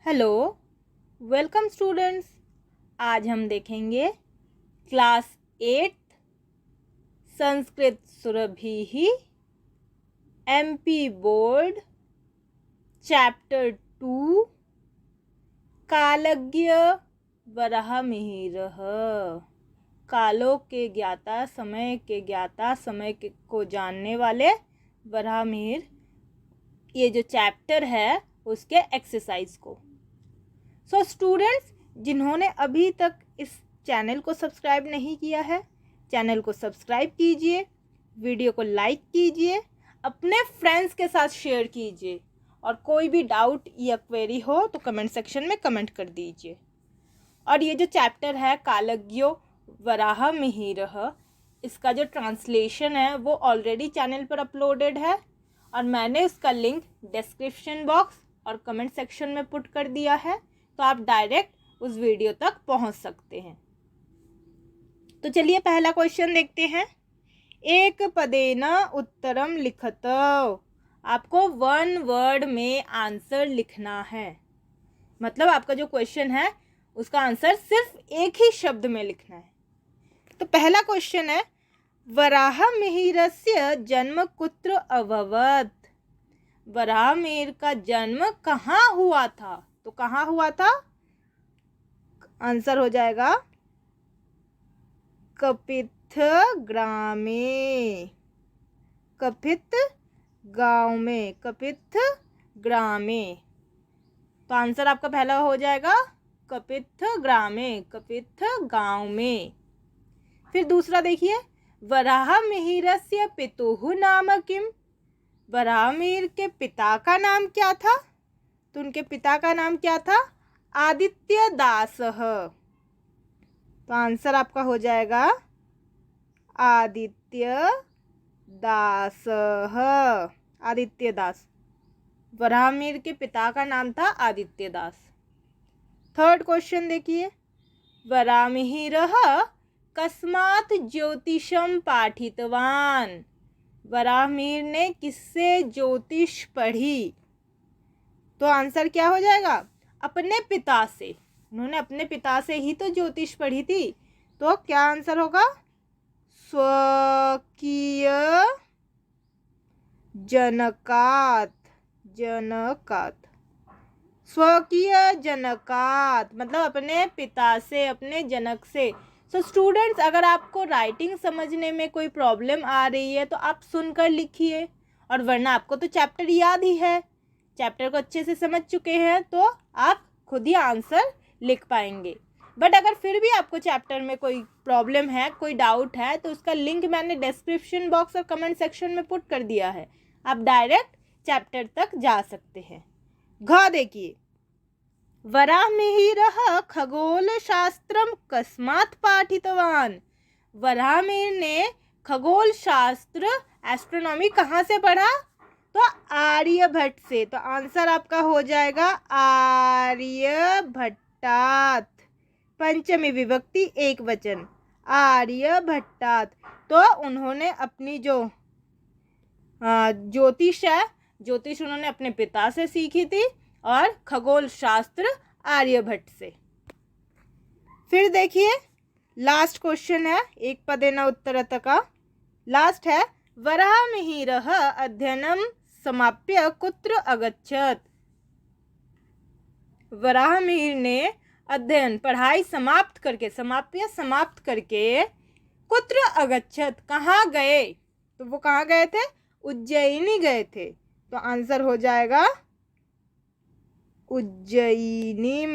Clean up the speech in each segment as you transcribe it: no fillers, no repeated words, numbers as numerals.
Hello, welcome students. आज हम देखेंगे class 8 Sanskrit Surabhi MP board chapter 2 कालज्ञ वराहमिहिरः। कालों के ज्ञाता, समय के ज्ञाता, को जानने वाले वराहमिहिर, ये जो चैप्टर है उसके एक्सरसाइज को। सो स्टूडेंट्स, जिन्होंने अभी तक इस चैनल को सब्सक्राइब नहीं किया है, चैनल को सब्सक्राइब कीजिए, वीडियो को लाइक कीजिए, अपने फ्रेंड्स के साथ शेयर कीजिए और कोई भी डाउट या क्वेरी हो तो कमेंट सेक्शन में कमेंट कर दीजिए। और ये जो चैप्टर है कालज्ञो वराहमिहिरः, इसका जो ट्रांसलेशन है वो ऑलरेडी चैनल पर अपलोडेड है और मैंने उसका लिंक डिस्क्रिप्शन बॉक्स और कमेंट सेक्शन में पुट कर दिया है, तो आप डायरेक्ट उस वीडियो तक पहुंच सकते हैं। तो चलिए पहला क्वेश्चन देखते हैं। एक पदेन उत्तरम लिखत। आपको 1 वर्ड में आंसर लिखना है, मतलब आपका जो क्वेश्चन है उसका आंसर सिर्फ एक ही शब्द में लिखना है। तो पहला क्वेश्चन है, वराहमिहिरस्य जन्म कुत्र अभवत्। वराहमिहिर का जन्म कहाँ हुआ था? तो कहाँ हुआ था? आंसर हो जाएगा कपिथ ग्रामे। कपिथ गांव में, कपिथ ग्रामे। तो आंसर आपका पहला हो जाएगा कपिथ ग्रामे, कपिथ गांव में। फिर दूसरा देखिए, वराहमिहिरस्य पितुः नाम किम। वराहमिहिर के पिता का नाम क्या था? तो उनके पिता का नाम क्या था? आदित्य दासः। तो आंसर आपका हो जाएगा आदित्य दासः, आदित्य दास। वराहमिहिर के पिता का नाम था आदित्य दास। थर्ड क्वेश्चन देखिए, वराहमिहिरः कस्मात् ज्योतिषं पाठितवान्। वराहमिहिर ने किससे ज्योतिष पढ़ी? तो आंसर क्या हो जाएगा? अपने पिता से। उन्होंने अपने पिता से ही तो ज्योतिष पढ़ी थी, तो क्या आंसर होगा? स्वकीय जनकात्। जनकात्, स्वकीय जनकात् मतलब अपने पिता से, अपने जनक से। सो स्टूडेंट्स, अगर आपको राइटिंग समझने में कोई प्रॉब्लम आ रही है तो आप सुनकर लिखिए, और वरना आपको तो चैप्टर याद ही है, चैप्टर को अच्छे से समझ चुके हैं तो आप खुद ही आंसर लिख पाएंगे। बट अगर फिर भी आपको चैप्टर में कोई प्रॉब्लम है, कोई डाउट है, तो उसका लिंक मैंने डिस्क्रिप्शन बॉक्स और कमेंट सेक्शन में पुट कर दिया है, आप डायरेक्ट चैप्टर तक जा सकते हैं। घ देखिए, वराहमिहिरः खगोलशास्त्रं कस्मात् पाठितवान्। वराहमिहिर ने खगोल शास्त्र, एस्ट्रोनॉमी कहाँ से पढ़ा? तो आर्यभट्ट से। तो आंसर आपका हो जाएगा आर्यभट्टात्। पंचमी विभक्ति एक वचन, आर्यभट्टात्। तो उन्होंने अपनी जो ज्योतिष है, ज्योतिष उन्होंने अपने पिता से सीखी थी और खगोल शास्त्र आर्यभट्ट से। फिर देखिए लास्ट क्वेश्चन है, एक पदेन उत्तरत का लास्ट है, वराहमिहिरः अध्ययनं समाप्य कुत्र अगच्छत्। वराहमिहिर ने अध्ययन, पढ़ाई समाप्त करके, समाप्त करके कुत्र अगच्छत्, कहाँ गए? तो वो कहाँ गए थे? उज्जैनी गए थे। तो आंसर हो जाएगा उज्जयिनीम।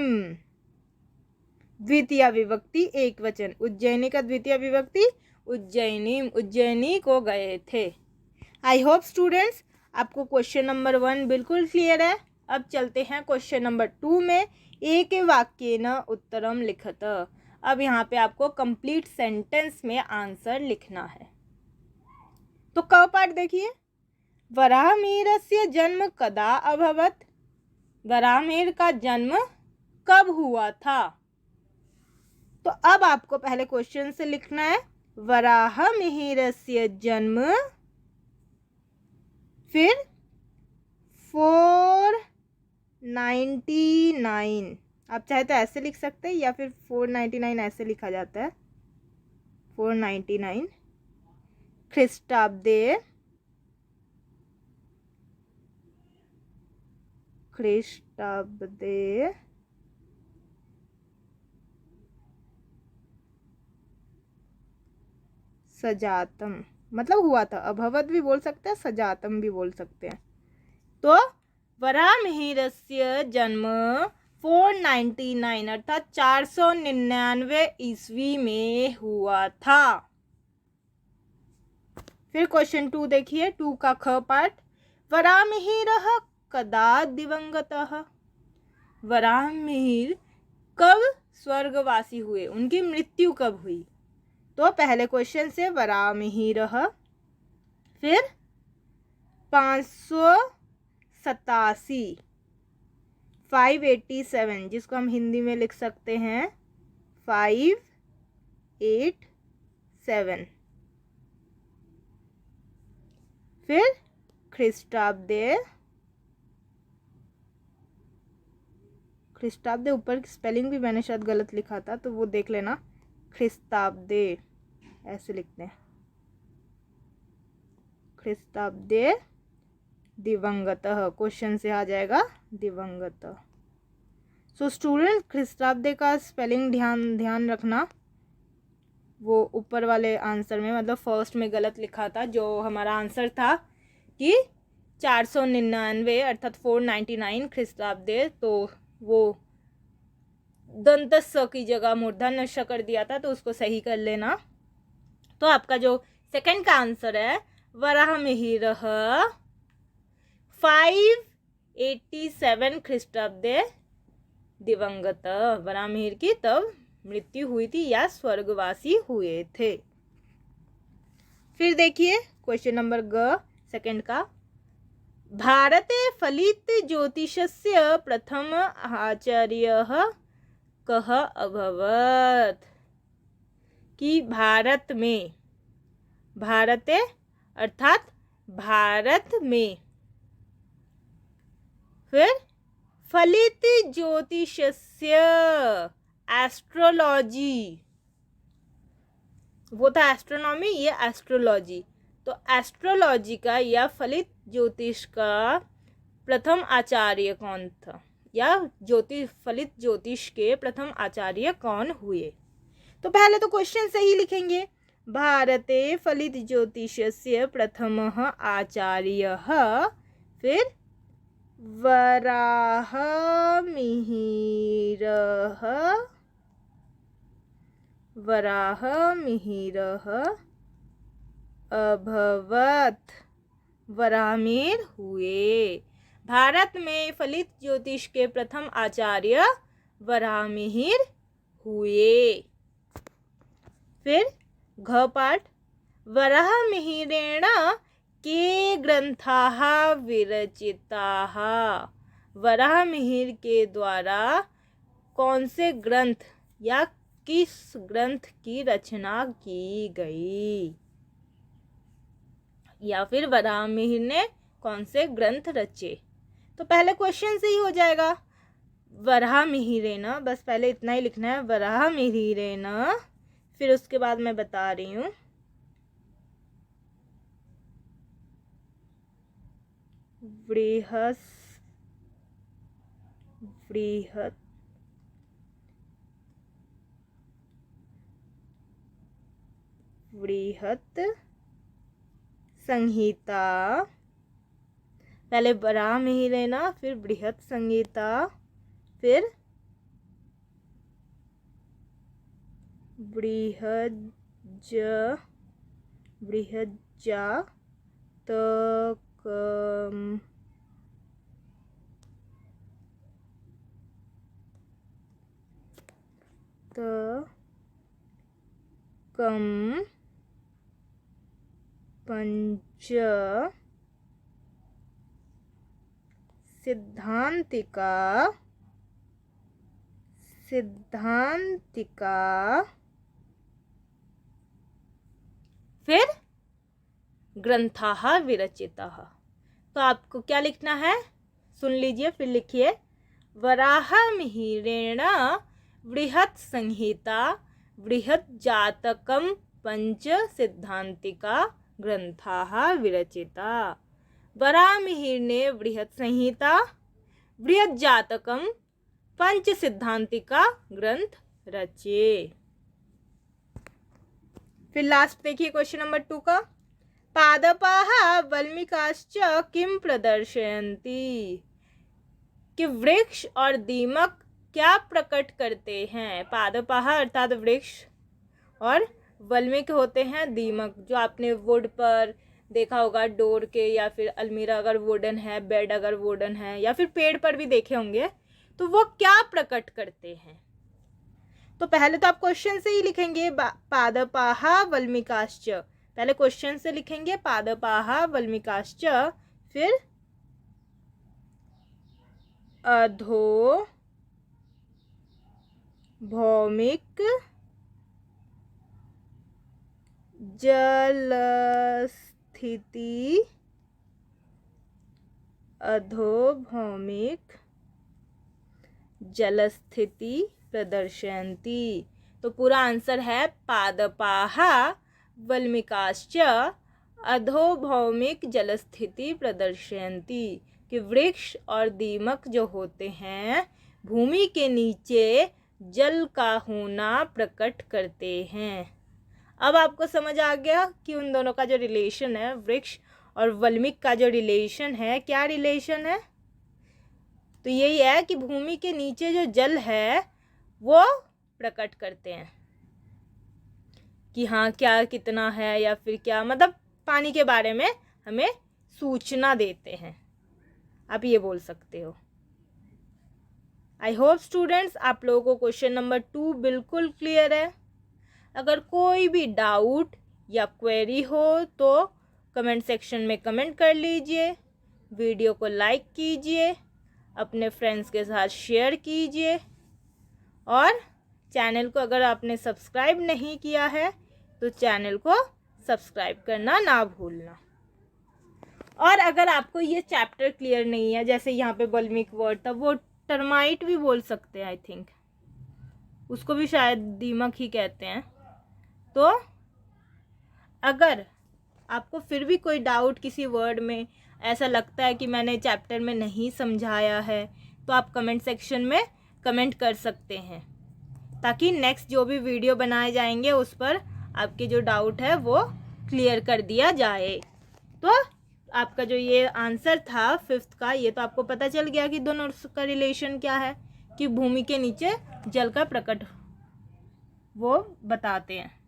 द्वितीय विभक्ति एक वचन, उज्जैनी का द्वितीय विभक्ति उज्जयिनीम, उज्जैनी को गए थे। आई होप स्टूडेंट्स आपको क्वेश्चन नंबर 1 बिल्कुल क्लियर है। अब चलते हैं क्वेश्चन नंबर 2 में। एक वाक्येन उत्तरम लिखत। अब यहाँ पे आपको कंप्लीट सेंटेंस में आंसर लिखना है। तो क पार्ट देखिए, वराहमिहिरस्य जन्म कदा अभवत्। वराहमिहिर का जन्म कब हुआ था? तो अब आपको पहले क्वेश्चन से लिखना है, वराहमिहिरस्य जन्म, फिर 4 499, आप चाहे तो ऐसे लिख सकते हैं या फिर 499 ऐसे लिखा जाता है, 499 ख्रीष्टाब्दे सजातम, मतलब हुआ था, अभवत भी बोल सकते हैं, सजातम भी बोल सकते हैं। तो वराहमिहिरस्य जन्म 499 अर्थात 499 ईस्वी में हुआ था। फिर क्वेश्चन 2 देखिए, 2 का ख पार्ट। वराहमिहिरः कदा दिवंगतः, वराहमिहिर कब स्वर्गवासी हुए, उनकी मृत्यु कब हुई। तो पहले क्वेश्चन से वराहमिहिरः, फिर 587 587 जिसको हम हिंदी में लिख सकते हैं 587, फिर ख्रीष्टाब्दे ऊपर की स्पेलिंग भी मैंने शायद गलत लिखा था तो वो देख लेना, ख्रीष्टाब्दे ऐसे लिखते हैं, ख्रीष्टाब्दे दिवंगतः, क्वेश्चन से आ जाएगा दिवंगत। सो स्टूडेंट ख्रीष्टाब्दे का स्पेलिंग ध्यान रखना, वो ऊपर वाले आंसर में मतलब फर्स्ट में गलत लिखा था, जो हमारा आंसर था कि 499 अर्थात 499 ख्रीष्टाब्दे, तो वो दंत स की जगह मूर्धन्य श कर दिया था, तो उसको सही कर लेना। तो आपका जो सेकंड का आंसर है वराहमिहिरः 587 ख्रीष्टाब्दे दिवंगत, वराहमिहिर की तब मृत्यु हुई थी या स्वर्गवासी हुए थे। फिर देखिए क्वेश्चन नंबर ग सेकंड का। भारते फलित ज्योतिषस्य प्रथम आचार्यः कः अभवत्, कि भारत में, भारते अर्थात भारत में, फिर फलित ज्योतिषस्य एस्ट्रोलॉजी, वो था एस्ट्रोनॉमी, ये एस्ट्रोलॉजी, तो एस्ट्रोलॉजी का या फलित ज्योतिष का प्रथम आचार्य कौन था, या फलित ज्योतिष के प्रथम आचार्य कौन हुए। तो पहले तो क्वेश्चन सही लिखेंगे, भारते फलित ज्योतिषस्य प्रथमः आचार्यः, फिर वराहमिहिरः अभवत्, वराहमिहिर हुए। भारत में फलित ज्योतिष के प्रथम आचार्य वराहमिहिर हुए। फिर घ पाठ। वराहमिहिरेण के ग्रंथाः विरचिताः, वराहमिहिर के द्वारा कौन से ग्रंथ या किस ग्रंथ की रचना की गई, या फिर वराहमिहिर ने कौन से ग्रंथ रचे। तो पहले क्वेश्चन से ही हो जाएगा, वराहमिहिरेण, बस पहले इतना ही लिखना है, वराहमिहिरेण, फिर उसके बाद मैं बता रही हूँ, बृहत संहिता, पहले वराहमिहिरेण, फिर बृहत संहिता, फिर बृहज्जातकम्, पंच सिद्धांतिका, फिर ग्रंथाः विरचिताः। तो आपको क्या लिखना है, सुन लीजिए फिर लिखिए, वराहमिहिरेण बृहत् संहिता बृहत् जातकम पंच सिद्धांतिका ग्रंथाः विरचिता। वराहमिहिर ने बृहत् संहिता बृहत् जातकम पंच सिद्धांतिका ग्रंथ रचे। फिर लास्ट देखिए क्वेश्चन नंबर 2 का। पादपाः वल्मीकाश्च किम प्रदर्शयन्ति, कि वृक्ष और दीमक क्या प्रकट करते हैं। पादपाः अर्थात वृक्ष और वल्मीक होते हैं दीमक, जो आपने वुड पर देखा होगा, डोर के या फिर अलमीरा अगर वुडन है, बेड अगर वुडन है, या फिर पेड़ पर भी देखे होंगे, तो वो क्या प्रकट करते हैं। तो पहले तो आप क्वेश्चन से ही लिखेंगे पादपाः वल्मीकाश्च, पहले क्वेश्चन से लिखेंगे पादपाः वल्मीकाश्च, फिर अधो भौमिक जलस्थिति अधोभौमिक जलस्थिति प्रदर्शयन्ति। तो पूरा आंसर है पादपाः वल्मीकाश्च अधोभौमिक जलस्थिति प्रदर्शयन्ति, कि वृक्ष और दीमक जो होते हैं भूमि के नीचे जल का होना प्रकट करते हैं। अब आपको समझ आ गया कि उन दोनों का जो रिलेशन है, वृक्ष और वल्मीक का जो रिलेशन है, क्या रिलेशन है। तो यही है कि भूमि के नीचे जो जल है वो प्रकट करते हैं कि हाँ क्या कितना है, या फिर क्या, मतलब पानी के बारे में हमें सूचना देते हैं, आप ये बोल सकते हो। आई होप स्टूडेंट्स आप लोगों को क्वेश्चन नंबर 2 बिल्कुल क्लियर है। अगर कोई भी डाउट या क्वेरी हो तो कमेंट सेक्शन में कमेंट कर लीजिए, वीडियो को लाइक कीजिए, अपने फ्रेंड्स के साथ शेयर कीजिए, और चैनल को अगर आपने सब्सक्राइब नहीं किया है तो चैनल को सब्सक्राइब करना ना भूलना। और अगर आपको ये चैप्टर क्लियर नहीं है, जैसे यहाँ पे वल्मीक वर्ड था, वो टर्माइट भी बोल सकते हैं, आई थिंक उसको भी शायद दीमक ही कहते हैं। तो अगर आपको फिर भी कोई डाउट किसी वर्ड में ऐसा लगता है कि मैंने चैप्टर में नहीं समझाया है, तो आप कमेंट सेक्शन में कमेंट कर सकते हैं, ताकि नेक्स्ट जो भी वीडियो बनाए जाएंगे उस पर आपके जो डाउट है वो क्लियर कर दिया जाए। तो आपका जो ये आंसर था 5th का, ये तो आपको पता चल गया कि दोनों का रिलेशन क्या है, कि भूमि के नीचे जल का प्रकट वो बताते हैं।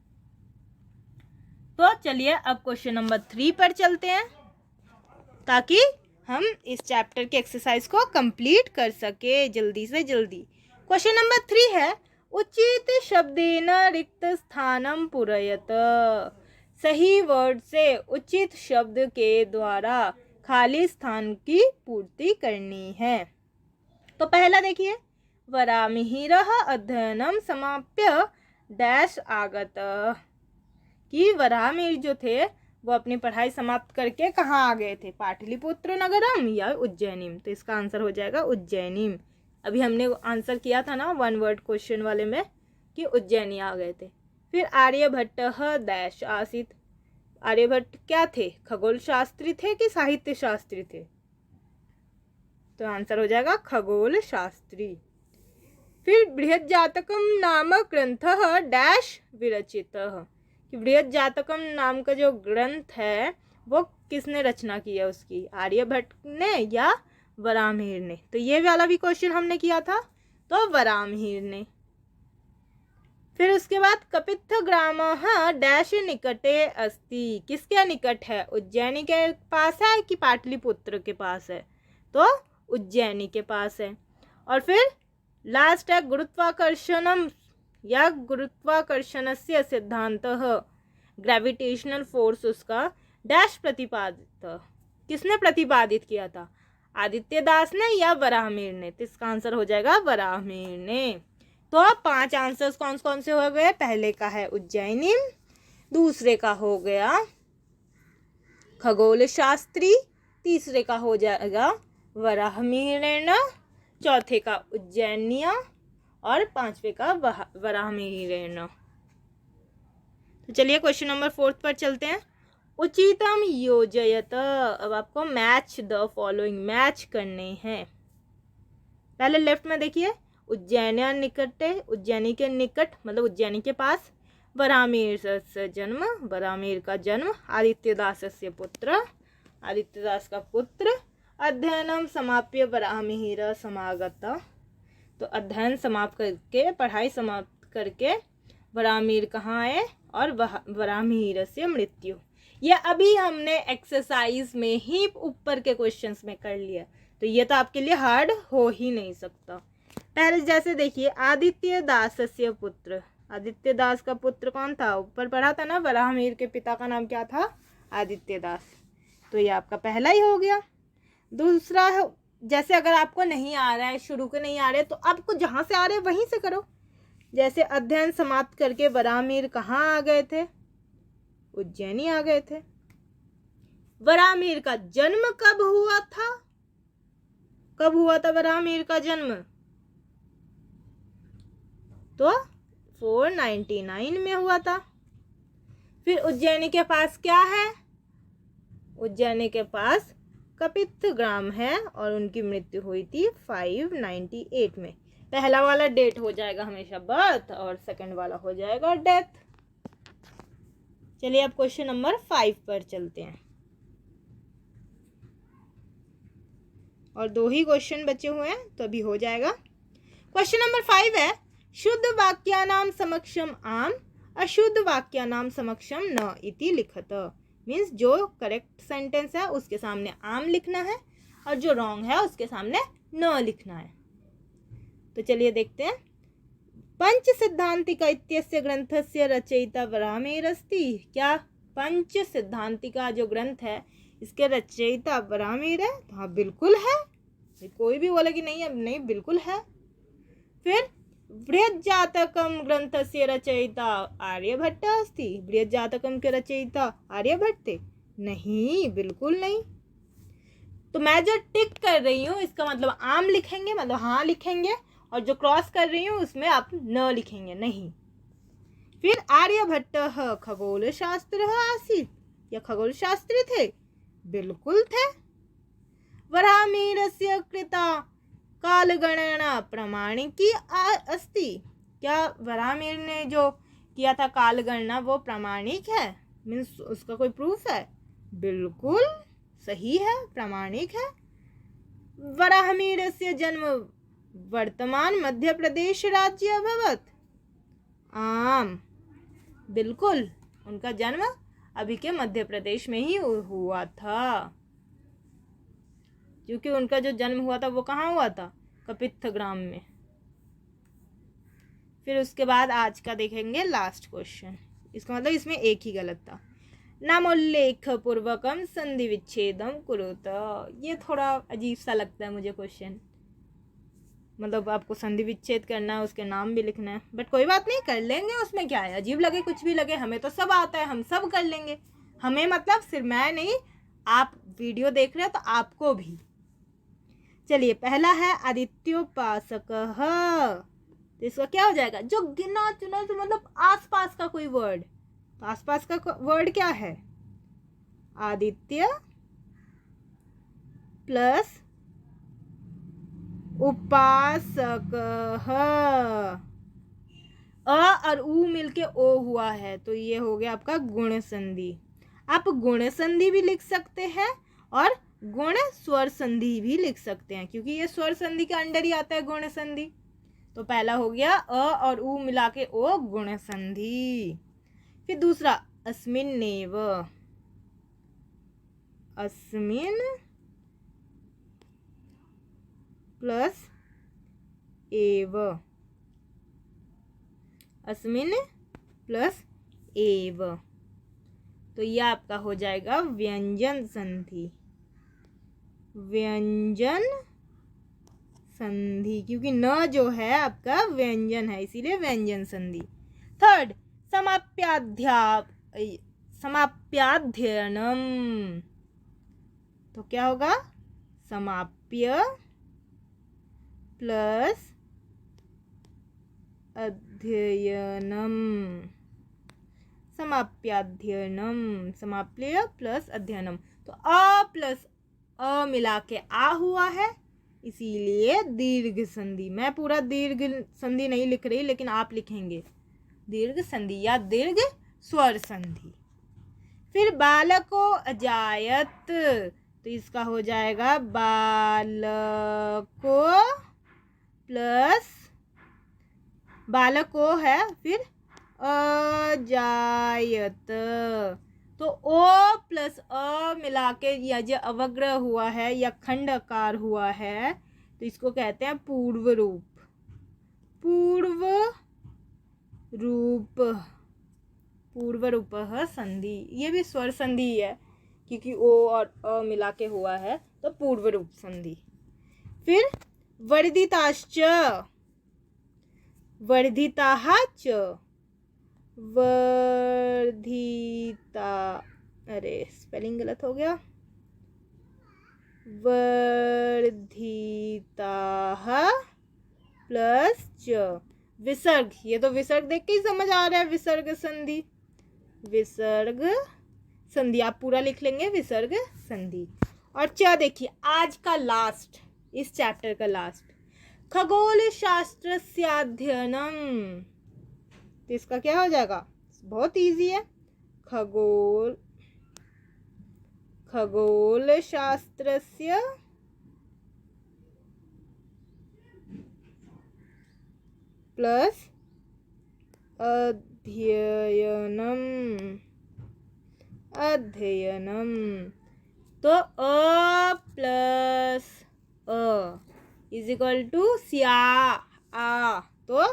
तो चलिए अब क्वेश्चन नंबर 3 पर चलते हैं, ताकि हम इस चैप्टर के एक्सरसाइज को कंप्लीट कर सके जल्दी से जल्दी। क्वेश्चन नंबर 3 है, उचित शब्देन रिक्त स्थानम पूरयत। सही वर्ड से उचित शब्द के द्वारा खाली स्थान की पूर्ति करनी है। तो पहला देखिए, वराहमिहिरः अध्ययनम समाप्य डैश आगत, कि वराहमिहिर जो थे वो अपनी पढ़ाई समाप्त करके कहाँ आ गए थे, पाटलिपुत्र नगरम या उज्जैनीम। तो इसका आंसर हो जाएगा उज्जैनीम। अभी हमने आंसर किया था ना 1 वर्ड क्वेश्चन वाले में कि उज्जैनी आ गए थे। फिर आर्यभट्ट डैश आसीत। आर्यभट्ट क्या थे, खगोल शास्त्री थे कि साहित्य शास्त्री थे। तो आंसर हो जाएगा खगोल शास्त्री। फिर बृहत् जातकम नामक ग्रंथः डैश विरचितः, कि बृहत् जातकम नाम का जो ग्रंथ है वो किसने रचना की है उसकी, आर्यभट्ट ने या वराहमिहिर ने। तो ये वाला भी क्वेश्चन हमने किया था, तो वराहमिहिर ने। फिर उसके बाद कपित्थ ग्रामः डैश निकटे अस्ति, किसके निकट है, उज्जैनी के पास है कि पाटलिपुत्र के पास है, तो उज्जैनी के पास है। और फिर लास्ट है गुरुत्वाकर्षणम या गुरुत्वाकर्षणस्य सिद्धांतः, ग्रेविटेशनल फोर्स उसका डैश प्रतिपादित, किसने प्रतिपादित किया था, आदित्य दास ने या वराहमिहिर ने। तो इसका आंसर हो जाएगा वराहमिहिर ने। तो 5 आंसर्स कौन कौन से हो गए, पहले का है उज्जैनीम, दूसरे का हो गया खगोल शास्त्री, तीसरे का हो जाएगा वराहमिहिरेण, चौथे का उज्जैनिया और पांचवे का वराहमिहिरेण। तो चलिए क्वेश्चन नंबर 4 पर चलते हैं। उचितम योजयत। अब आपको मैच द फॉलोइंग मैच करने हैं। पहले लेफ्ट में देखिए, उज्जैनिया निकटे, उज्जैनी के निकट मतलब उज्जैनी के पास, वराहमिहिर से जन्म, वराहमिहिर का जन्म, आदित्यदासस्य पुत्र, आदित्यदास का पुत्र, अध्ययनम समाप्य वराहमिहिर समागत। तो अध्ययन समाप्त करके, पढ़ाई समाप्त करके वराहमिहिर कहाँ आए और वराहमिहिर से मृत्यु। ये अभी हमने एक्सरसाइज में ही ऊपर के क्वेश्चंस में कर लिया, तो ये तो आपके लिए हार्ड हो ही नहीं सकता। पहले जैसे देखिए, आदित्य दासस्य पुत्र, आदित्य दास का पुत्र कौन था, ऊपर पढ़ा था ना, वराहमिहिर के पिता का नाम क्या था, आदित्य दास। तो ये आपका पहला ही हो गया। दूसरा, जैसे अगर आपको नहीं आ रहा है, शुरू के नहीं आ रहे, तो आपको जहाँ से आ रहे हैं वहीं से करो। जैसे अध्ययन समाप्त करके वराहमिहिर कहाँ आ गए थे, उज्जैनी आ गए थे। वराहमिहिर का जन्म कब हुआ था, कब हुआ था वराहमिहिर का जन्म, तो 499 में हुआ था। फिर उज्जैनी के पास क्या है, उज्जैनी के पास कपित्थ ग्राम है और उनकी मृत्यु हुई थी 598 में। पहला वाला डेट हो जाएगा हमेशा बर्थ और सेकंड वाला हो जाएगा डेथ। चलिए अब क्वेश्चन नंबर 5 पर चलते हैं, और 2 ही क्वेश्चन बचे हुए हैं तो अभी हो जाएगा। क्वेश्चन नंबर 5 है, शुद्ध वाक्यानाम समक्षम आम, अशुद्ध वाक्यानाम समक्षम न इति लिखत। मीन्स जो करेक्ट सेंटेंस है उसके सामने आम लिखना है और जो रॉन्ग है उसके सामने न लिखना है। तो चलिए देखते हैं। पंच सिद्धांतिका इत्यस्य ग्रंथस्य रचयिता वराहमिहिरस्ति। क्या पंच सिद्धांतिका जो ग्रंथ है इसके रचयिता वराहमिहिर है? हाँ बिल्कुल है, कोई भी बोले कि नहीं है, नहीं बिल्कुल है। फिर बृहज्जातकम ग्रंथस्य रचयिता आर्यभट्ट अस्ति। बृहज्जातकम के रचयिता आर्यभट्ट थे? नहीं, बिल्कुल नहीं। तो मैं जो टिक कर रही हूँ इसका मतलब आम लिखेंगे, मतलब हाँ लिखेंगे, और जो क्रॉस कर रही हूँ उसमें आप न लिखेंगे, नहीं। फिर आर्यभट्ट खगोल शास्त्र आसीत्। या खगोल शास्त्री थे? बिल्कुल थे। वराहमिहिरस्य कृता कालगणना प्रमाणिकी अस्ति। क्या वराहमिहिर ने जो किया था कालगणना वो प्रमाणिक है, मीन्स उसका कोई प्रूफ है? बिल्कुल सही है, प्रमाणिक है। वराहमिहिरस्य जन्म वर्तमान मध्य प्रदेश राज्य अभवत। आम, बिल्कुल उनका जन्म अभी के मध्य प्रदेश में ही हुआ था, क्योंकि उनका जो जन्म हुआ था वो कहाँ हुआ था, कपित्थ ग्राम में। फिर उसके बाद आज का देखेंगे लास्ट क्वेश्चन, इसका मतलब इसमें एक ही गलत था। नामोल्लेख पूर्वकम संधि विच्छेदम कुरुत। ये थोड़ा अजीब सा लगता है मुझे क्वेश्चन, मतलब आपको संधि विच्छेद करना है, उसके नाम भी लिखना है, बट कोई बात नहीं, कर लेंगे, उसमें क्या है, अजीब लगे कुछ भी लगे, हमें तो सब आता है, हम सब कर लेंगे। हमें मतलब सिर्फ मैं नहीं, आप वीडियो देख रहे हो तो आपको भी। चलिए पहला है आदित्योपासक। तो इसका क्या हो जाएगा, जो गिना चुना तो मतलब आसपास का कोई वर्ड, तो आसपास का वर्ड क्या है, आदित्य प्लस उपासक। अ और उ मिलके ओ हुआ है, तो ये हो गया आपका गुण संधि। आप गुण संधि भी लिख सकते हैं और गुण स्वर संधि भी लिख सकते हैं, क्योंकि ये स्वर संधि के अंडर ही आता है गुण संधि। तो पहला हो गया अ और उ मिला के ओ, गुण संधि। फिर दूसरा अस्मिन्नेव, अस्मिन प्लस एव, अस्मिन प्लस एव, तो यह आपका हो जाएगा व्यंजन संधि। व्यंजन संधि, क्योंकि न जो है आपका व्यंजन है, इसीलिए व्यंजन संधि। थर्ड समाप्याध्ययनम, तो क्या होगा, समाप्य प्लस अध्ययनम, समाप्याध्ययनम, समाप्य प्लस अध्ययनम। तो अ प्लस अ मिला के आ हुआ है, इसीलिए दीर्घ संधि। मैं पूरा दीर्घ संधि नहीं लिख रही, लेकिन आप लिखेंगे दीर्घ संधि या दीर्घ स्वर संधि। फिर बालको अजायत, तो इसका हो जाएगा बालको प्लस बालको है, फिर अजायत। तो ओ प्लस अ मिला के या जो अवग्रह हुआ है या खंड आकार हुआ है, तो इसको कहते हैं पूर्व रूप। पूर्व रूप, पूर्व रूप संधि। ये भी स्वर संधि है, क्योंकि ओ और अ मिला के हुआ है, तो पूर्व रूप संधि। फिर वर्धिताश्च, वर्धिताः च, वर्धिता, अरे स्पेलिंग गलत हो गया, वर्धिताः प्लस च, विसर्ग। ये तो विसर्ग देख के ही समझ आ रहा है, विसर्ग संधि, विसर्ग संधि आप पूरा लिख लेंगे, विसर्ग संधि। और च देखिए आज का लास्ट, इस चैप्टर का लास्ट, खगोल शास्त्रस्य अध्ययनम। तो इसका क्या हो जाएगा, बहुत इजी है, खगोल शास्त्रस्य प्लस अध्ययनम, अध्ययनम। तो अ प्लस अ इज इक्वल टू स्या आ, तो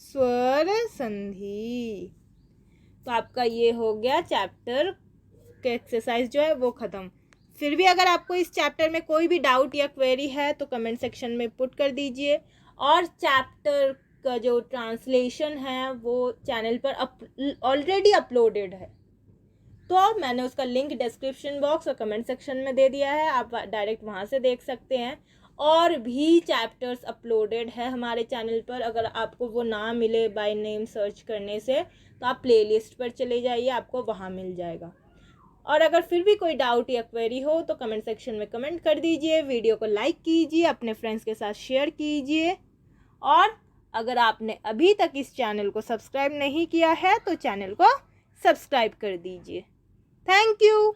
स्वर संधि। तो आपका ये हो गया चैप्टर का एक्सरसाइज जो है वो ख़त्म। फिर भी अगर आपको इस चैप्टर में कोई भी डाउट या क्वेरी है तो कमेंट सेक्शन में पुट कर दीजिए। और चैप्टर का जो ट्रांसलेशन है वो चैनल पर ऑलरेडी अपलोडेड है, तो मैंने उसका लिंक डिस्क्रिप्शन बॉक्स और कमेंट सेक्शन में दे दिया है, आप डायरेक्ट वहाँ से देख सकते हैं। और भी चैप्टर्स अपलोडेड है हमारे चैनल पर, अगर आपको वो ना मिले बाय नेम सर्च करने से तो आप प्लेलिस्ट पर चले जाइए, आपको वहाँ मिल जाएगा। और अगर फिर भी कोई डाउट या क्वेरी हो तो कमेंट सेक्शन में कमेंट कर दीजिए, वीडियो को लाइक कीजिए, अपने फ्रेंड्स के साथ शेयर कीजिए। और अगर आपने अभी तक इस चैनल को सब्सक्राइब नहीं किया है तो चैनल को सब्सक्राइब कर दीजिए। Thank you.